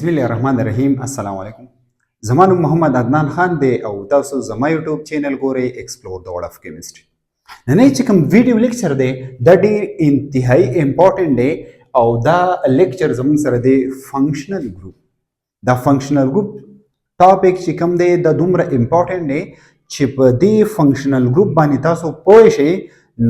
بسم الله الرحمن الرحیم. السلام علیکم. زما نوم محمد عدنان خان دی او تاسو زما یوټیوب چینل ګورئ ایکسپلور د ورلد اف کیمستري. نن چې کوم ویډیو لیکچر دی دا ډیر انتهایی امپورټنت دی او دا لیکچر زموږ سره دی فنکشنل ګروپ. دا فنکشنل ګروپ ټاپک چې کوم دی دا دومره امپورټنت دی چې په دې فنکشنل ګروپ باندې تاسو پوه شئ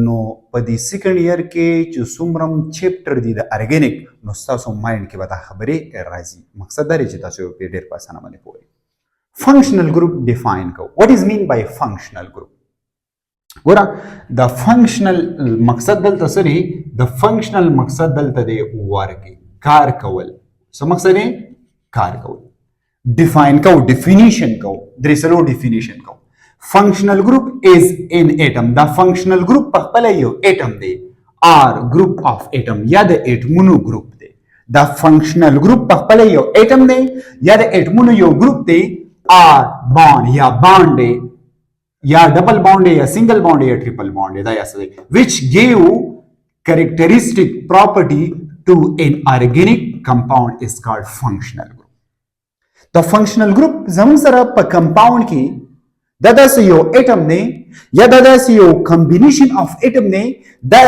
نو په دې سیکنډ ایئر کې چې څومره چپټر دي د ارګینیک نو تاسو مایند کې به دا خبرې راځي. مقصد دا دی چې تاسو په ډېر په اسانه باندې پوهئ. فنکشنل ګروپ ډیفاین کوو. واټ از مین بای فنکشنل ګروپ؟ ګوره د فنکشنل مقصد دلته څه دی؟ د فنکشنل مقصد دلته دی ورک، کار کول. څه مقصد دی؟ کار کول. ډیفاین کوو، ډیفینیشن کوو، درې څلور ډیفینیشن کوو. functional group is an atom. دا functional group په خپل یو atom دی. R group of atom یا د اټمونو group دی. دا functional group په خپل یو atom دی یا د اټمونو یو group دی. R bond یا bond دی یا double bond دی یا single bond دی یا triple bond دی. دا یا څه دی which give characteristic property to an organic compound is called functional group. دا functional group زموږ سره په compound کې دا داسې یو اټم دی یا دا داسې یو کمبینیشن اف اټم دی دا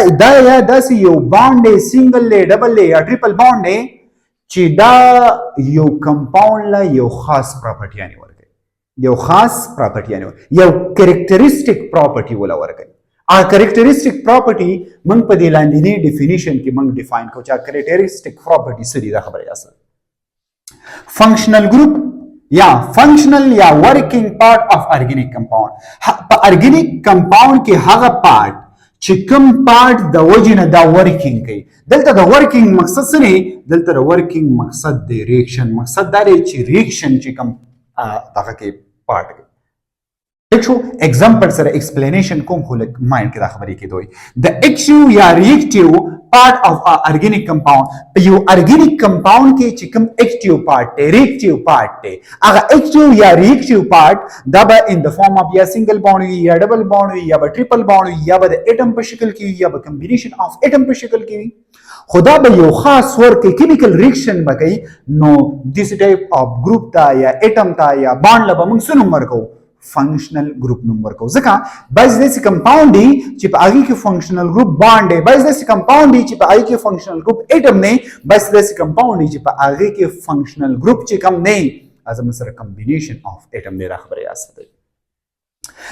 یا داسې یو بانډ دی، سنگل دی، ډبل دی یا ټریپل بانډ دی چې دا یو کمپاوند له یو خاص پراپرټیانې ورکوي، یو خاص پراپرټیانې یو کریکټریسټیک پراپرټي ولا ورکوي. ا کریکټریسټیک پراپرټي موږ په دې لاندې ډیفینیشن کې موږ ډیفاین کوو چې کریکټریسټیک پراپرټي څه دي. دا خبره یاسه فنکشنل ګروپ یا فنکشنل یا ورکنگ پارت اف ارګینیک کمپاوند. په ارګینیک کمپاوند کې هغه پارت چې کوم پارت د وجې نه دا ورکنگ کوي. دلته د ورکنگ مقصد څه دی؟ دلته د ورکنگ مقصد دی ریاکشن. مقصد دا دی چې ریاکشن چې کوم دغه کې پارت کوي. شو اگزامپل سره ایکسپلینیشن کوم خو لک مایند کې دا خبرې کې دوی د ایکټیو یا ریاکټیو پارت اف ارګینیک کمپاوند. په یو ارګینیک کمپاوند کې چې کوم ایکټیو پارت دی، ریاکټیو پارت دی، هغه ایکټیو یا ریاکټیو پارت دا به ان د فارم اف یا سنگل بانډ وي یا ډبل بانډ وي یا به ټریپل بانډ وي یا به د اټم په شکل کې وي یا به کمبینیشن اف اټم په شکل کې وي. خدا به یو خاص ورکه کیمیکل ریاکشن بکئی نو دیس ټایپ اف ګروپ تا یا اټم تا یا بانډ له موږ څه نوم ورکو؟ فنکشنل ګروپ نوم ورکو. ځکه بعض داسې کمپاوند دي چې په هغې کې فنکشنل ګروپ بانډ دی، بعض داسې کمپاوند دي چې په هغې کې فنکشنل ګروپ اټم دی، بعض داسې کمپاوند دي چې په هغې کې فنکشنل ګروپ چې کم دی زموږ سره کمبینیشن اف اټم دی. دا خبره یاسه دی.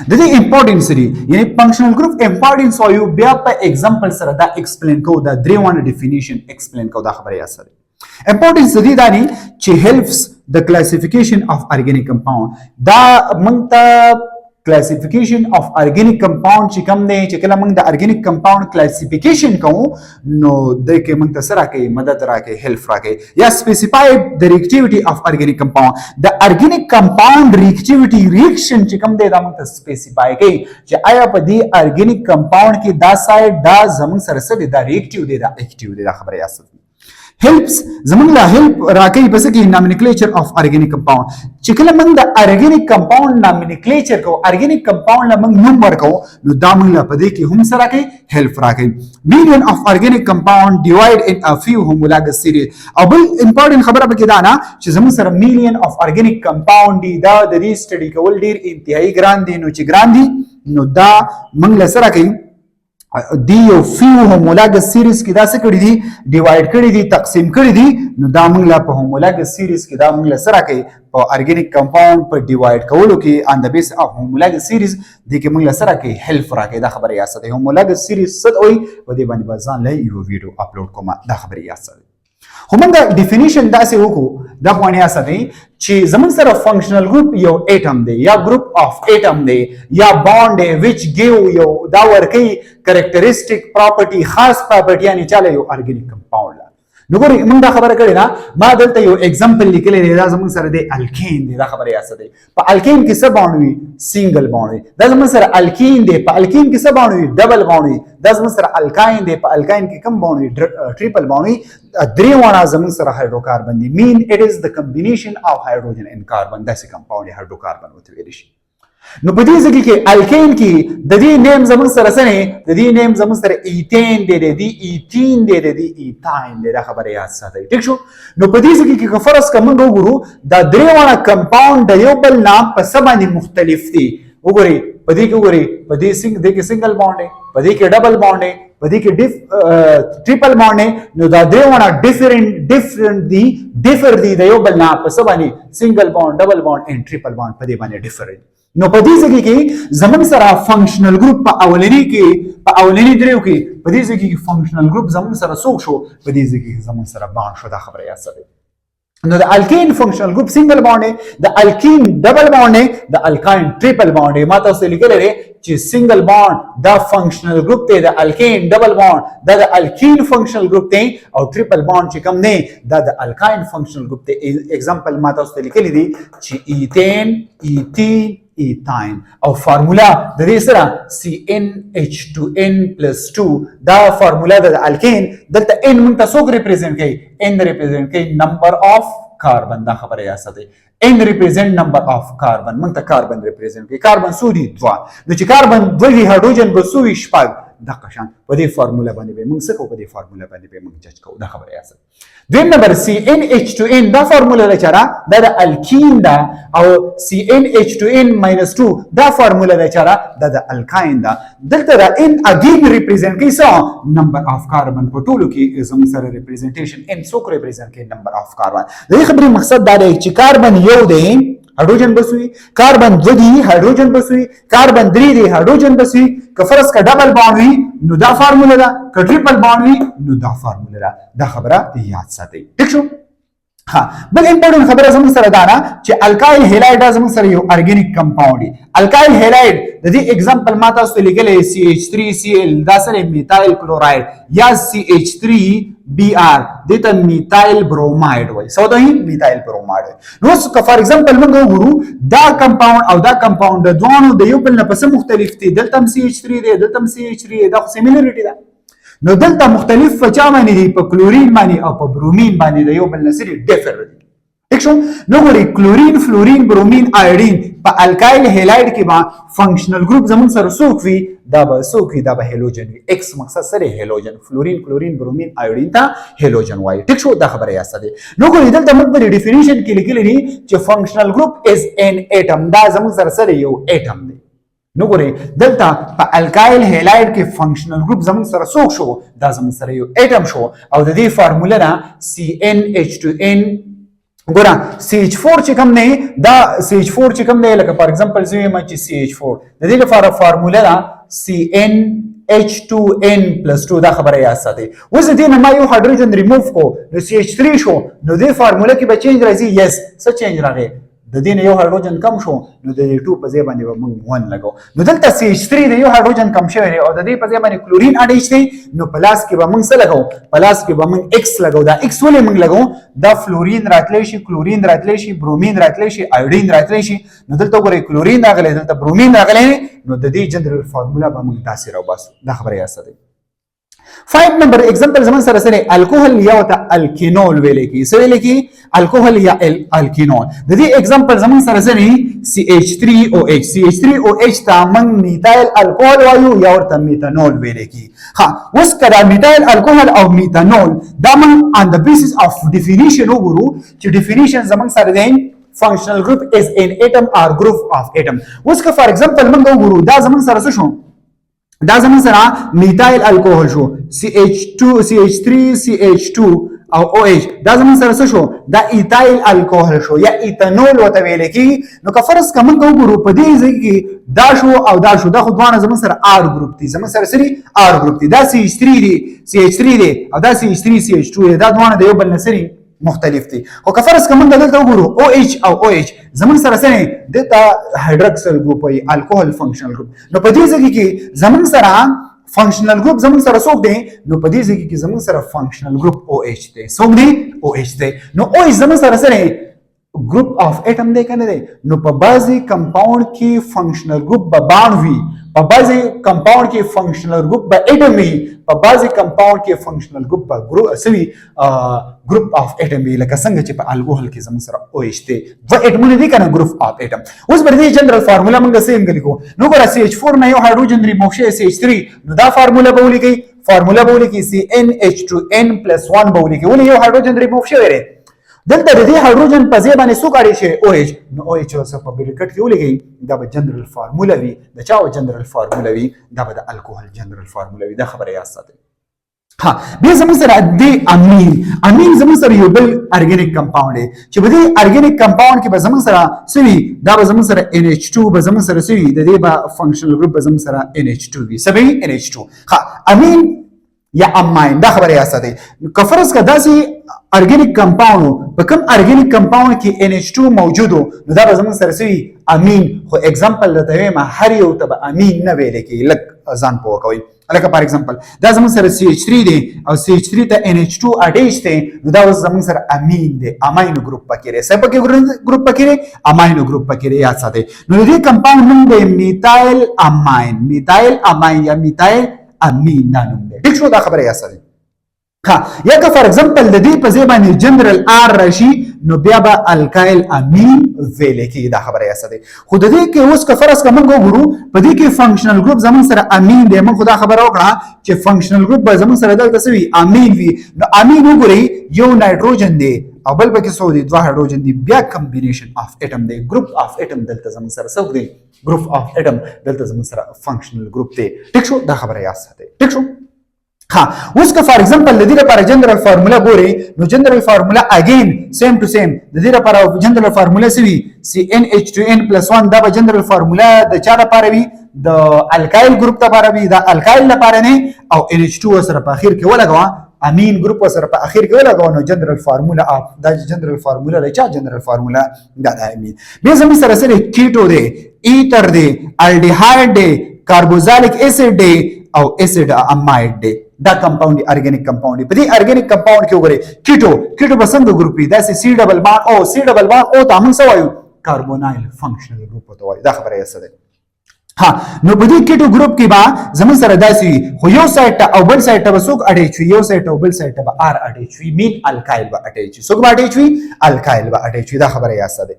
د دې امپورټنس دی یعنی فنکشنل ګروپ امپورټنس او یو بیا په ایگزامپل سره دا ایکسپلین کوو، دا درې وانه ډیفینیشن ایکسپلین کوو. دا خبره یاسه دی. امپورټنس دی دا دی چې هیلپس د کلاسیفیکیشن اف ارګینیک کمپاوند. دا موږ ته کلاسیفیکیشن اف ارګینیک کمپاوند چې کوم دی چې کله موږ د ارګینیک کمپاوند کلاسیفیکیشن کوو نو د کې موږ ته سره کوي مدد راکوي، هیلپ راکوي. یا سپیسیفای د ریاکټیویټي اف ارګینیک کمپاوند. د ارګینیک کمپاوند ریاکټیویټي ریاکشن چې کوم دی دا موږ ته سپیسیفای کوي چې آیا په دې ارګینیک کمپاوند کې دا سایډ دا زموږ سره څه دی، دا ریاکټیو دی، دا اکټیو دی. دا خبره یاسه دی. هیلپس زموږ لا هیلپ راکوي پس کې نامینیکلیچر اف ارګینیک کمپاوند. چې کله موږ د ارګینیک کمپاوند نامینیکلیچر کوو، ارګینیک کمپاوند له موږ نوم ورکوو نو دا موږ له په دې کې هم سره کوي هیلپ راکوي. میلیون اف ارګینیک کمپاوند ډیوایډ ان ا فیو هومولاګس سیریز. او بل امپورټنت خبره پکې دا نه چې زموږ سره میلیون اف ارګینیک کمپاوند دي، دا د دې سټډي کول ډیر انتهایی ګران دي. نو چې ګران دي نو دا موږ له سره کوي دی یو فیو هومولاګس سیریز کې دا څه کړي دي، ډیوایډ کړي دي، تقسیم کړي دي. نو دا موږ له په هومولاګس سیریز کې دا موږ له سره کوي په ارګینیک کمپاوند په ډیوایډ کولو کې ان د بیس اف هومولاګس سیریز دی کې موږ له سره کوي هیلپ راکوي. دا خبره یاسه ده. هومولاګس سیریز څه وایي په دې باندې به ځان له یو ویډیو اپلوډ کوم. دا خبره یاسه ده. خو موږ ډیفینیشن داسې وکړو دا باندې یاسه دی چې زموږ سره فنکشنل ګروپ یو اټم دی یا ګروپ اف اټم دی یا بانډ دی which give یو دا ورکوي کریکټریسټیک پراپرټي، خاص پراپرټي یعنی چاله یو ارګینیک کمپاوند. نو ګورئ موږ دا خبره کړې نه، ما دلته یو ایگزامپل لیکلی دی. دا زموږ سره دی الکین دی. دا خبره یاسه دی. په الکین کې څه بانډ وي؟ سنگل بانډ وي. دا زموږ سره الکین دی. په الکین کې څه بانډ وي؟ ډبل بانډ وي. دا زموږ سره الکاین دی. په الکاین کې کوم بانډ وي؟ ټریپل بانډ وي. درې وانه زموږ سره هایدروکاربن دی. مین اټ از د کمبینیشن اف هایدروجن ان کاربن. داسې کمپاوند هایدروکاربن ورته ویل شي. نو په دې ځکه کې الکین کې د دې نیم زمون سره سره د دې نیم زمون سره ایتین دی د دې ایتین دی د دې ایتاین دی دا خبره یاد ساتئ ٹھیک شو نو په دې ځکه کې فرض کوم وګورو دا درې وړه کمپاوند د یو بل نام په څه باندې مختلف دي وګورئ په دې کې وګورئ په دې سنگل بانډ دی په دې کې ډبل بانډ دی په دې کې ټریپل بانډ دی نو دا درې وړه ډیفرنٹ دي ډیفر دي د یو بل نام په څه باندې سنگل بانډ ډبل بانډ ان ټریپل بانډ په دې باندې ډیفرنٹ نو په دې ځکه کې زمون سره فنکشنل ګروپ په اولنی دریو کې په دې ځکه کې فنکشنل ګروپ زمون سره څوک شو په دې ځکه کې زمون سره بانډ شو دا خبره یاد ساتئ نو د الکین فنکشنل ګروپ سنگل بانډ د الکین ډبل بانډ د الکاین ټریپل بانډ ما تاسو لیکل لري چې سنگل بانډ دا فنکشنل ګروپ ته د الکین ډبل بانډ دا د الکین فنکشنل ګروپ ته او ټریپل بانډ چې کوم نه دا د الکاین فنکشنل ګروپ ته اگزامپل ما تاسو لیکل دي چې ایتین ایتین ایتاین او فارمولا د دې سره CnH2n+2 دا فارمولا د الکین دلته n موږ تاسو ریپرزینټ کوي n ریپرزینټ کوي نمبر اف کاربن دا خبره یاد ساتئ n ریپرزینټ نمبر اف کاربن موږ ته کاربن ریپرزینټ کوي کاربن سودی 2 نو چې کاربن 2 وی هایدروجن به سوي شپږ دا قشان په دې فارمولا باندې به موږ څه کوو په دې فارمولا باندې به موږ جج کوو دا خبره یاد ساتئ دویم نمبر CnH2n دا فارمولا لچاره دا د الکین دا او CnH2n-2 دا فارمولا لچاره دا د الکاین دا دلته دا n اگین ریپرزینټ کوي څه نمبر اف کاربن په ټولو کې زموږ سره ریپرزینټیشن n څوک ریپرزینټ کوي نمبر اف کاربن د دې خبرې مقصد دا دی چې کاربن یو دی هایدروجن بسوي کاربن 2 دی هایدروجن بسوي کاربن 3 دی هایدروجن بسوي که فرض کا ډبل بانډ وي نو دا فارمولا ده که ټریپل بانډ وي نو دا فارمولا ده دا خبره یاد ساتئ ٹھیک شو ها بل امپورټنت خبره زموږ سره دا نه چې الکایل هیلایډ زموږ سره یو ارګینیک کمپاوند دی الکایل هیلایډ د دې اگزامپل ما تاسو لیکلې CH3Cl دا سره میتایل کلورایډ یا CH3Br دته میتایل برومایډ وای سو دا میتایل برومایډ نو که فار ایگزامپل موږ وګورو دا کمپاوند او دا کمپاوند د دوه د یو بل نه پس مختلف دي دلته CH3 دی دلته CH3 دا سیمیلریټی ده نو دلته مختلف فچا باندې دي په کلورین باندې او په برومین باندې د یو بل نسری ډیفر دي ٹھیک شو نو ګوري کلورین فلورین برومین آیودین په الکایل هیلایډ کې با فنکشنل ګروپ زمون سره څوک وي دا به هالوجن وي ایکس مقصد سره هالوجن فلورین کلورین برومین آیودین ته هالوجن وایي ٹھیک شو دا خبره یاد ساتئ نو ګوري دلته موږ په ډیفینیشن کې لیکلی دي چې فنکشنل ګروپ از ان اټم دا زمون سره یو اټم دی نو ګورئ دلته په الکایل هیلایډ کې فنکشنل ګروپ زمون سره څوک شو دا زمون سره یو اټم شو او د دې فارمولا نه CnH2n ګوره CH4 چې کوم نه دا CH4 چې کوم نه لکه فار ایگزامپل زوی ما چې CH4 د دې لپاره فارمولا ده CnH2n+2 دا خبره یاد ساتئ اوس دې نه ما یو هایدروجن ریموف کو نو CH3 شو نو دې فارمولا کې به چینج راځي یس څه چینج راغی د دې نه یو هایدروجن کم شو نو د دې 2 په ځای باندې موږ 1 لګو نو دلته CH3 د یو هایدروجن کم شوی دی او د دې په ځای باندې کلورین اډ شي نو پلاس کې به موږ څه لګو پلاس کې به موږ X لګو دا X ولې موږ لګو دا فلورین راتلی شي کلورین راتلی شي برومین راتلی شي آیودین راتلی شي نو دلته ګورئ کلورین راغلی دلته برومین راغلی نو د دې جنرال فارمولا به موږ تاسو راوباسو دا خبره یاد ساتئ 5 نمبر ایگزامپل زمون سره سره الکوهل یا ته الکینول ویل کی څه ویل کی الکوهل یا الکینول د دې ایگزامپل زمون سره سره CH3OH CH3OH ته من میتایل الکوهل وایو یا ورته میتانول ویل کی ها اوس کدا میتایل الکوهل او میتانول دا من on the basis of definition وګورو چې definition زمون سره دی functional group is an atom or group of atom اوس که فار ایگزامپل من وګورو دا زمون سره څه شو دا زمون سره میتایل الکوهل شو CH3CH2 او OH دا زمون سره څه شو دا ایتایل الکوهل شو یا ایتانول وته ویل کی نو که فرض کوم وګورو په دې ځای کې دا شو او دا شو دا خو دوه زمون سره R ګروپ دي زمون سره سری R ګروپ دي دا CH3 دی او دا CH3CH2 دا دوه د یو بل نسری مختلف دي خو که فرض کوم دلته وګورو OH او OH زمون سره سره دته هایدروکسل ګروپ وي الکوهل فنکشنل ګروپ نو په دې ځای کې زمون سره فنکشنل ګروپ زمون سره څوک دی نو په دې ځای کې زمون سره فنکشنل ګروپ OH دی څوک دی OH دی نو OH زمون سره سره ګروپ اف اټم دی کنه دی نو په بعضي کمپاوند کې فنکشنل ګروپ به باند وي په بعضي کمپاوند کې فنکشنل ګروپ به اټم وي په بعضي کمپاوند کې فنکشنل ګروپ به ګروپ اف اټم وي لکه څنګه چې په الکوهول کې زموږ سره او ایچ دی دوه اټمونه دي کنه ګروپ اف اټم اوس پر دې جنرال فارمولا موږ سیم لیکو نو ګوره CH4 نه یو هایدروجن ریموو شي CH3 نو دا فارمولا به ولیکي فارمولا به ولیکي CnH2n + 1 به ولیکي ولې یو هایدروجن ریموو شوی دی دلته د دې هایدروجن په ځای باندې څوک اړ شي او ایچ نو او ایچ اوس په بریکټ کې ولګي دا به جنرال فارمولا وي د چا جنرال فارمولا وي دا به د الکوهول جنرال فارمولا وي دا خبره یاد ساتئ ها بیا زموږ سره د امین زموږ سره یو بل ارګینیک کمپاوند دی چې په دې ارګینیک کمپاوند کې به زموږ سره سوي دا به زموږ سره NH2 به زموږ سره سوي د دې به فنکشنل ګروپ به زموږ سره NH2 وي سبي NH2 ها امین یا اماین دا خبره یاد ساتئ که فرض که داسې ارګینیک کمپاوند په کوم ارګینیک کمپاوند کې NH2 موجود نو دا به زموږ سره سوي امین خو اگزامپل درته وایم هر یو ته به امین نه ویل کېږي لږ ځان پوه کوئ لکه فار ایگزامپل دا زموږ سره CH3 دی او CH3 ته NH2 اټیچ دی نو دا اوس زموږ سره امین دی اماینو ګروپ پکې لري څه پکې ګروپ پکې لري اماینو ګروپ پکې لري یاد ساتئ نو دې کمپاوند نوم دی میتایل اماین یا میتایل امین دا نوم دی ټیک شو دا خبره یاد ساتئ ها یا که فار ایگزامپل د دې په ځای باندې جنرال آر راشي نو بیا به الکایل امین ویل کېږي دا خبره یاد ساتئ خو د دې کې اوس که فرض که موږ وګورو په دې کې فنکشنل ګروپ زموږ سره امین دی موږ خو دا خبره وکړه چې فنکشنل ګروپ به زموږ سره دلته څه وي امین وي نو امین وګورئ یو نایټروجن دی او بل پکې څو دي دوه هایدروجن دي بیا کمبینیشن اف اټم دی ګروپ اف اټم دلته زموږ سره څه دی ګروپ اف اټم دلته زموږ سره فنکشنل ګروپ دی ټیک شو دا خبره یاد ساتئ ټیک شو ها اوس که فار ایگزامپل د دې لپاره جنرال فارمولا ګوري نو جنرال فارمولا اگین سیم ټو سیم د دې لپاره جنرال فارمولا سوي CnH2n + 1 دا به جنرال فارمولا د چا لپاره وي د الکایل ګروپ لپاره وي دا الکایل لپاره نه او NH2 سره په اخر کې ولګوا امین ګروپ سره په اخر کې ولګوا نو جنرال فارمولا اف دا جنرال فارمولا د چا جنرال فارمولا دا د امین به زموږ سره سره کیټو دی ایتر دی الډیهایډ دی کاربوزالیک اسید دی او اسید امایډ دی دا کمپاوند ارګینیک کمپاوند په دې ارګینیک کمپاوند کې وګورئ کیټو به څنګه ګروپ دی دا سی ډبل بانډ او سی ډبل بانډ او ته موږ څه وایو کاربونایل فنکشنل ګروپ ته وایو دا خبره یې څه ده ها نو په دې کیټو ګروپ کې با زموږ سره داسي خو یو سایت او بل سایت به څوک اټیچ وي یو سایت او بل سایت به ار اټیچ وي مین الکایل به اټیچ وي څوک به اټیچ وي الکایل به اټیچ وي دا خبره یې څه ده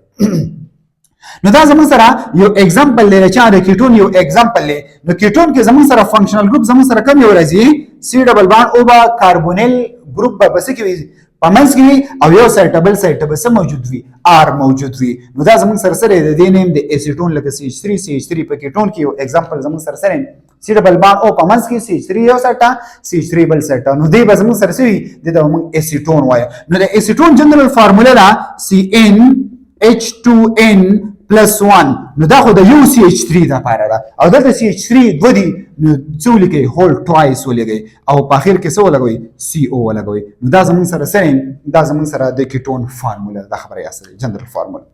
نو دا زموږ سره یو اگزامپل دی چې د کیټون یو اگزامپل دی نو کیټون کې زموږ سره فنکشنل ګروپ زموږ سره کوم یو راځي سی ډبل بانډ او با کاربونیل ګروپ به بس کې وي پمنس کې او یو سایت بل سایت به سم موجود وي ار موجود وي نو دا زموږ سره سره د دې نیم د اسیټون لکه CH3 په کیټون کې یو اگزامپل زموږ سره سره سی ډبل بانډ او پمنس کې CH3 یو سایت CH3 بل سایت نو دې به زموږ سره سوي د موږ اسیټون وایو نو د اسیټون جنرال فارمولا دا CnH2n + 1 نو دا خو د یو CH3 د پاره ده او دلته CH3 دو دي نو څو لیکي هول ټوایس ولګي او په اخر کې څه ولګوي CO ولګوي نو دا زموږ سره سره دا زموږ سره د کیټون فارمولا دا خبره یې اصلي جنرال فارمولا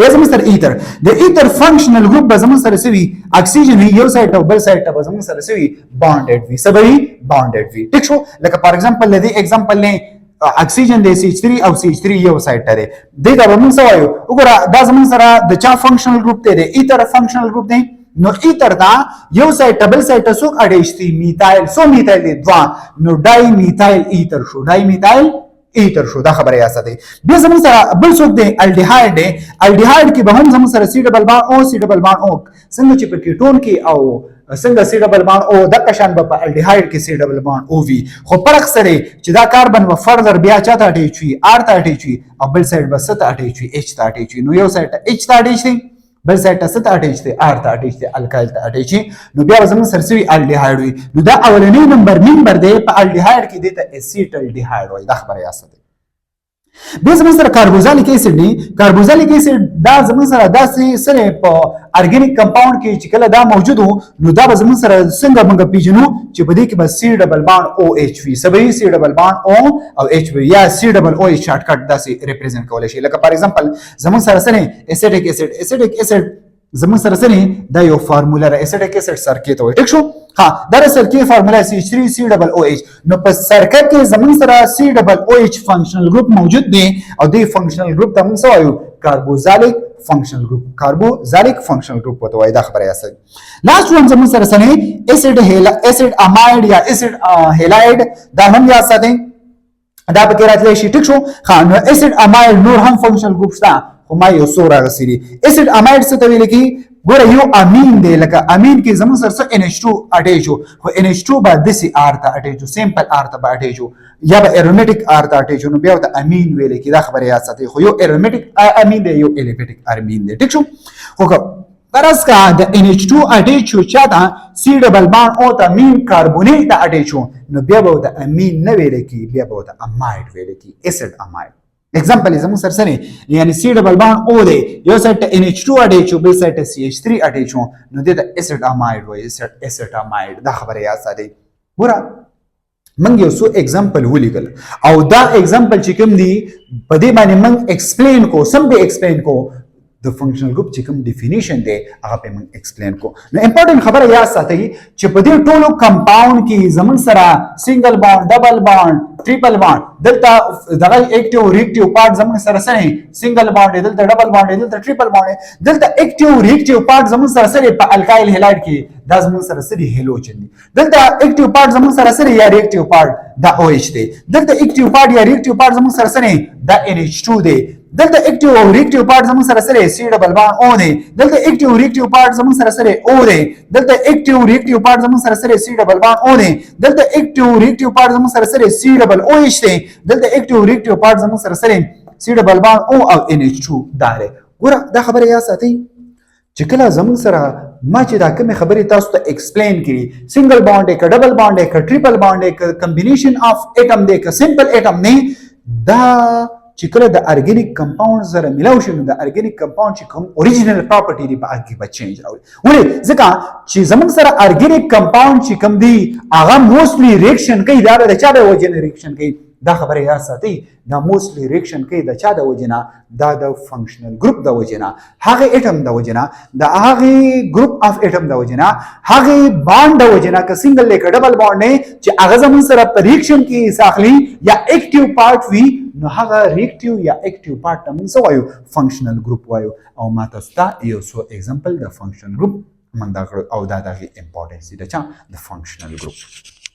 بیا زموږ سره ایتر د ایتر فنکشنل ګروپ به زموږ سره سوي اکسیجن یو سایت او بل سایت به زموږ سره سوي بانډډ وي سبي بانډډ وي ټیک شو لکه فار ایگزامپل لدی ایگزامپل نه اکسیجن د CH3 او CH3 یو سایت لري دغه به موږ وایو وګوره دا زموږ سره د چا فنکشنل ګروپ دی د ایتر فنکشنل ګروپ دی نو ایتر دا یو سایت ډبل سایت څوک اډیشتي میتایل سو میتایل دی دوا نو ډای میتایل ایتر شو ډای میتایل ایتر شو دا خبره یاد ساتئ بیا زموږ سره بل څوک دی الډیهایډ دی الډیهایډ کې به هم زموږ سره سی ډبل بانډ او سی ډبل بانډ او څنګه چې په کیټون کې او څنګه سی ډبل بانډ او د قشان په الډیهایډ کې سی ډبل بانډ او وی خو فرق سره چې دا کاربن و فردر بیا چاته اټیچ وي ار ته اټیچ وي او بل سایډ به ست اټیچ وي اچ ته اټیچ وي نو یو سایډ اچ ته اټیچ وي بل سایډ ته ست اټیچ دی ار ته اټیچ دی الکایل ته اټیچ نو بیا زموږ سره سوي الډیهایډ وي نو دا اولنی نمبر دی په الډیهایډ کې دی ته اسیټل ډیهایډ وای دا خبره یاد ساتئ بیا زموږ سره کاربوزالیک اسید دی کاربوزالیک اسید دا زموږ سره داسې سره په ارګینیک کمپاوند کې چې کله دا موجود نو دا به زموږ سره څنګه موږ پیژنو چې په دې کې به سی ډبل بانډ او ایچ وي سبي سی ډبل بانډ او ایچ وي یا سی ډبل او ایچ شارټ کټ داسې ریپرزینټ کولای شي لکه فار ایگزامپل زموږ سره سره اسیډیک اسید زمون سره سره دا یو فارمولا را اسیټیک اسید سرکې ته وایي ټیک شو ها دا سرکې فارمولا CH3COOH نو په سرکه کې زمون سره COOH فنکشنل ګروپ موجود دی او دی فنکشنل ګروپ ته موږ وایو کاربوزالیک فنکشنل ګروپ کاربوزالیک فنکشنل ګروپ وته وایي دا خبره یاسه لاست ون زمون سره سره اسید اماید یا اسید هیلاید دا هم یاد ساتئ دا به کې راتلی شي ټیک شو ها نو اسید اماید نور هم فنکشنل ګروپ شته خو ما یو څو راغسي دي اسید اماید څه ته ویل کی ګوره یو امین دی لکه امین کې زموږ سره NH2 اټیچ خو NH2 به داسې آر ته اټیچ سیمپل آر ته به اټیچ یا به ایرومیټیک آر ته اټیچ نو بیا ته امین ویل کی دا خبره یاد ساتئ خو یو ایرومیټیک امین دی یو الیفیټیک امین دی ټیک شو خو فرض کا د NH2 اټیچ چاته C ډبل بانډ او ته امین کاربونیل ته اټیچ نو بیا به ته امین نه ویل کی بیا به ته اماید ویل کی اسید اماید example زموږ سره سره یعنی C ډبل بانډ او دی یو سایت NH2 اټیچ بل سایت CH3 اټیچ نو د اسید اماید وایي اسید اماید دا خبره یاد ساتئ ګوره منګ یو څو एग्जांपल ولیکل او دا एग्जांपल چې کوم دی په دې باندې منګ ایکسپلین کو سم به ایکسپلین کو د فنکشنل ګروپ چې کوم ډیفینیشن دی هغه په موږ ایکسپلین کو نو امپورټنت خبره یاد ساتئ چې په دې ټولو کمپاوند کې زمون سره سنگل بانډ ډبل بانډ ټریپل بانډ دلته دغه اکټیو ریاکټیو پارت زمون سره سره سنگل بانډ دلته ډبل بانډ دلته ټریپل بانډ دلته اکټیو ریاکټیو پارت زمون سره سره په الکایل هلایډ کې دا زمون سره سره هیلوجن دي دلته اکټیو پارت زمون سره سره یا ریاکټیو پارت دا OH دی دلته اکټیو پارت یا ریاکټیو پارت زمون سره سره دا NH2 دی دلته اکټیو او ریاکټیو پارت زمون سره سره C ډبل بانډ او دی دلته اکټیو ریاکټیو پارت زمون سره سره او دی دلته اکټیو ریاکټیو پارت زمون سره سره C ډبل بانډ او دی دلته اکټیو ریاکټیو پارت زمون سره سره C ډبل OH دی دلته اکټیو ریاکټیو پارت زمون سره سره C ډبل بانډ او NH2 دا دی ګوره دا خبره یا ساتئ چې کله زمون سره ما چې دا کومه خبرې تاسو ته ایکسپلین کړي سنگل بانډ یک ډبل بانډ یک ټریپل بانډ یک کمبینیشن اف اټم دی که سمپل اټم نه دا چې کله د ارګینیک کمپاوند سره ملاو شي نو د ارګینیک کمپاوند چې کوم اوریجنل پراپرټي دی په هغه به چینج راوړي ولې ځکه چې زموږ سره ارګینیک کمپاوند چې کوم دی هغه موستلی ریاکشن کوي دا د چا د وجه ریاکشن کوي دا خبره یاد ساتئ دا موستلی ریاکشن کوي د چا د وجه نه دا د فنکشنل ګروپ د وجه نه هغه اټم د وجه نه د هغه ګروپ اف اټم د وجه نه هغه بانډ د وجه نه که سنگل لیک ډبل بانډ نه چې هغه زمون سره په ریاکشن کې ساخلی یا اکټیو پارت وی نو هغه ریاکټیو یا اکټیو پارت ته موږ وایو فنکشنل ګروپ وایو او ما تاسو ته یو څو एग्जांपल د فنکشنل ګروپ من دا او دا د امپورټنس دی د چا د فنکشنل ګروپ